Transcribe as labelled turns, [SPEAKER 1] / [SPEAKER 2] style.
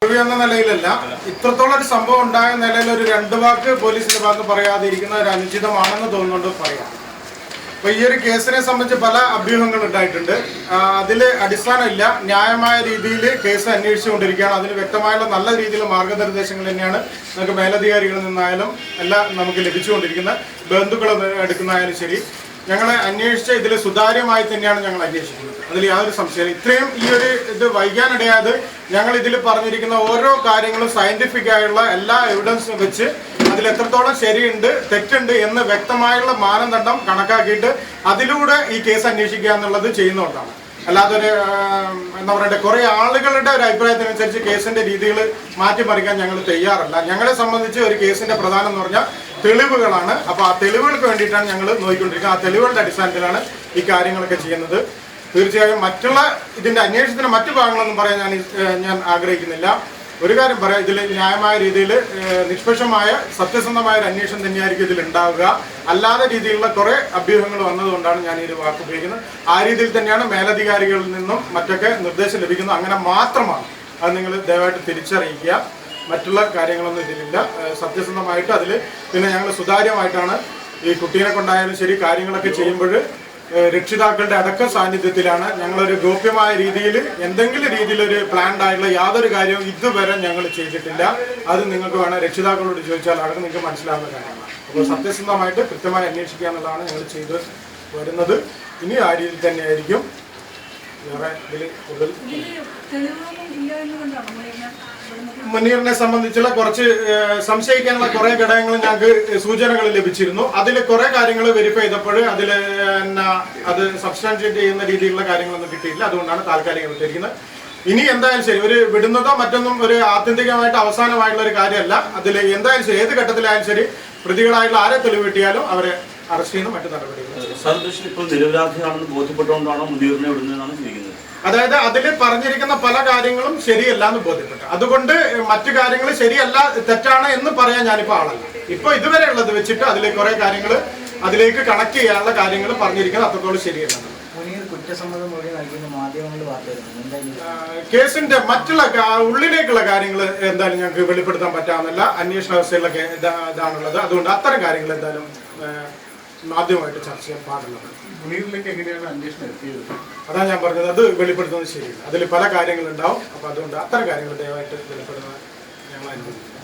[SPEAKER 1] എന്ന നിലയിലല്ല, ഇത്രത്തോളം ഒരു സംഭവം ഉണ്ടായ നിലയിൽ ഒരു രണ്ട് വാക്ക് പോലീസിന്റെ ഭാഗത്ത് പറയാതിരിക്കുന്ന ഒരു അനുചിതമാണെന്ന് തോന്നുന്നുണ്ട് പറയാം. അപ്പൊ ഈ ഒരു കേസിനെ സംബന്ധിച്ച് പല അഭ്യൂഹങ്ങൾ ഉണ്ടായിട്ടുണ്ട്. അതിൽ അടിസ്ഥാനമില്ല. ന്യായമായ രീതിയിൽ കേസ് അന്വേഷിച്ചുകൊണ്ടിരിക്കുകയാണ്. അതിന് വ്യക്തമായുള്ള നല്ല രീതിയിലുള്ള മാർഗനിർദ്ദേശങ്ങൾ തന്നെയാണ് നമുക്ക് മേലധികാരികളിൽ നിന്നായാലും എല്ലാം നമുക്ക് ലഭിച്ചുകൊണ്ടിരിക്കുന്നത്. ബന്ധുക്കൾ എടുക്കുന്നതായാലും ശരി, ഞങ്ങളെ അന്വേഷിച്ച ഇതിൽ സുതാര്യമായി തന്നെയാണ് ഞങ്ങൾ അന്വേഷിക്കുന്നത്. അതിൽ യാതൊരു സംശയമില്ല. ഇത്രയും ഈ ഒരു ഇത് വൈകാനിടയായത് ഞങ്ങൾ ഇതിൽ പറഞ്ഞിരിക്കുന്ന ഓരോ കാര്യങ്ങളും സയന്റിഫിക് ആയുള്ള എല്ലാ എവിഡൻസും വെച്ച് അതിൽ എത്രത്തോളം ശരിയുണ്ട് തെറ്റുണ്ട് എന്ന് വ്യക്തമായുള്ള മാനദണ്ഡം കണക്കാക്കിയിട്ട് അതിലൂടെ ഈ കേസ് അന്വേഷിക്കുക എന്നുള്ളത് ചെയ്യുന്നതുകൊണ്ടാണ്. അല്ലാതെ ഒരു എന്താ പറയട്ടെ, കുറെ ആളുകളുടെ ഒരു അഭിപ്രായത്തിനനുസരിച്ച് കേസിന്റെ രീതികൾ മാറ്റിമറിക്കാൻ ഞങ്ങൾ തയ്യാറല്ല. ഞങ്ങളെ സംബന്ധിച്ച് ഒരു കേസിന്റെ പ്രധാനം എന്ന് പറഞ്ഞാൽ തെളിവുകളാണ്. അപ്പൊ ആ തെളിവുകൾക്ക് വേണ്ടിയിട്ടാണ് ഞങ്ങൾ നോക്കിക്കൊണ്ടിരിക്കുന്നത്. ആ തെളിവുകളുടെ അടിസ്ഥാനത്തിലാണ് ഈ കാര്യങ്ങളൊക്കെ ചെയ്യുന്നത്. തീർച്ചയായും മറ്റുള്ള ഇതിന്റെ അന്വേഷണത്തിന്റെ മറ്റു ഭാഗങ്ങളൊന്നും പറയാൻ ഞാൻ ആഗ്രഹിക്കുന്നില്ല. ഒരു കാര്യം പറയാം, ഇതിൽ ന്യായമായ രീതിയിൽ നിഷ്പക്ഷമായ സത്യസന്ധമായ ഒരു അന്വേഷണം തന്നെയായിരിക്കും ഇതിൽ ഉണ്ടാവുക. അല്ലാതെ രീതിയിലുള്ള കുറെ അഭ്യൂഹങ്ങൾ വന്നതുകൊണ്ടാണ് ഞാൻ ഈ ഒരു വാക്ക് ഉപയോഗിക്കുന്നത്. ആ രീതിയിൽ തന്നെയാണ് മേലധികാരികളിൽ നിന്നും മറ്റൊക്കെ നിർദ്ദേശം ലഭിക്കുന്നത്. അങ്ങനെ മാത്രമാണ്. അത് നിങ്ങൾ ദയവായിട്ട് തിരിച്ചറിയിക്കുക. മറ്റുള്ള കാര്യങ്ങളൊന്നും ഇതിലില്ല. സത്യസന്ധമായിട്ട് അതിൽ പിന്നെ ഞങ്ങൾ സുതാര്യമായിട്ടാണ് ഈ കുട്ടീനെ കൊണ്ടായാലും ശരി കാര്യങ്ങളൊക്കെ ചെയ്യുമ്പോൾ രക്ഷിതാക്കളുടെ അടക്കം സാന്നിധ്യത്തിലാണ്. ഞങ്ങളൊരു ഗോപ്യമായ രീതിയിൽ എന്തെങ്കിലും രീതിയിലൊരു പ്ലാൻഡ് ആയിട്ടുള്ള യാതൊരു കാര്യവും ഇതുവരെ ഞങ്ങൾ ചെയ്തിട്ടില്ല. അത് നിങ്ങൾക്ക് വേണം രക്ഷിതാക്കളോട് ചോദിച്ചാൽ അവിടെ നിങ്ങൾക്ക് മനസ്സിലാവുന്ന കാര്യമാണ്. അപ്പോൾ സത്യസന്ധമായിട്ട് കൃത്യമായി അന്വേഷിക്കുക എന്നുള്ളതാണ് ഞങ്ങൾ ചെയ്ത് വരുന്നത്. ഇനി ആ രീതിയിൽ തന്നെയായിരിക്കും. വേറെ ഇതിൽ കൂടുതൽ മുനീറിനെ സംബന്ധിച്ചുള്ള കുറച്ച് സംശയിക്കാനുള്ള കുറെ ഘടകങ്ങൾ ഞങ്ങൾക്ക് സൂചനകൾ ലഭിച്ചിരുന്നു. അതിൽ കുറെ കാര്യങ്ങൾ വെരിഫൈ ചെയ്തപ്പോൾ അതിൽ അത് സബ്സ്റ്റാൻഷിയേറ്റ് ചെയ്യുന്ന രീതിയിലുള്ള കാര്യങ്ങളൊന്നും കിട്ടിയില്ല. അതുകൊണ്ടാണ് താൽക്കാലികം വിട്ടിരിക്കുന്നത്. ഇനി എന്തായാലും ശരി, ഒരു വിടുന്നതോ മറ്റൊന്നും ഒരു ആത്യന്തികമായിട്ട് അവസാനമായിട്ടുള്ള ഒരു കാര്യമല്ല. അതിൽ എന്തായാലും ശരി, ഏത് ഘട്ടത്തിലായാലും ശരി, പ്രതികളായിട്ടുള്ള ആരെ തെളിവ് കിട്ടിയാലും അവരെ അറസ്റ്റ് ചെയ്യുന്ന മറ്റു നടപടികൾ. അതായത് അതിൽ പറഞ്ഞിരിക്കുന്ന പല കാര്യങ്ങളും ശരിയല്ല എന്ന് ബോധ്യപ്പെട്ടു. അതുകൊണ്ട് മറ്റു കാര്യങ്ങൾ ശരിയല്ല തെറ്റാണ് എന്ന് പറയാൻ ഞാനിപ്പോൾ ആളല്ല. ഇപ്പൊ ഇതുവരെ ഉള്ളത് വെച്ചിട്ട് അതിൽ കുറെ കാര്യങ്ങൾ അതിലേക്ക് കണക്ട് ചെയ്യാനുള്ള കാര്യങ്ങൾ പറഞ്ഞിരിക്കുന്നത് അത്രത്തോളം ശരിയല്ല. കേസിന്റെ മറ്റുള്ള ഉള്ളിലേക്കുള്ള കാര്യങ്ങൾ എന്തായാലും ഞങ്ങൾക്ക് വെളിപ്പെടുത്താൻ പറ്റാവുന്നില്ല. അന്വേഷണ വ്യവസ്ഥയിലുള്ള ഇതാണുള്ളത്. അതുകൊണ്ട് അത്തരം കാര്യങ്ങൾ എന്തായാലും ആദ്യമായിട്ട് ചർച്ച ചെയ്യാൻ പാടുള്ളത്. മുനീറിലേക്ക് എങ്ങനെയാണ് അന്വേഷണം എത്തിയത്? അതാണ് ഞാൻ പറഞ്ഞത്. അത് വെളിപ്പെടുത്തുന്നത് ശരിയില്ല. അതിൽ പല കാര്യങ്ങളുണ്ടാവും. അപ്പൊ അതുകൊണ്ട് അത്തരം കാര്യങ്ങൾ ദയവായിട്ട് വെളിപ്പെടുത്താൻ ഞങ്ങൾ അനുവദിക്കില്ല.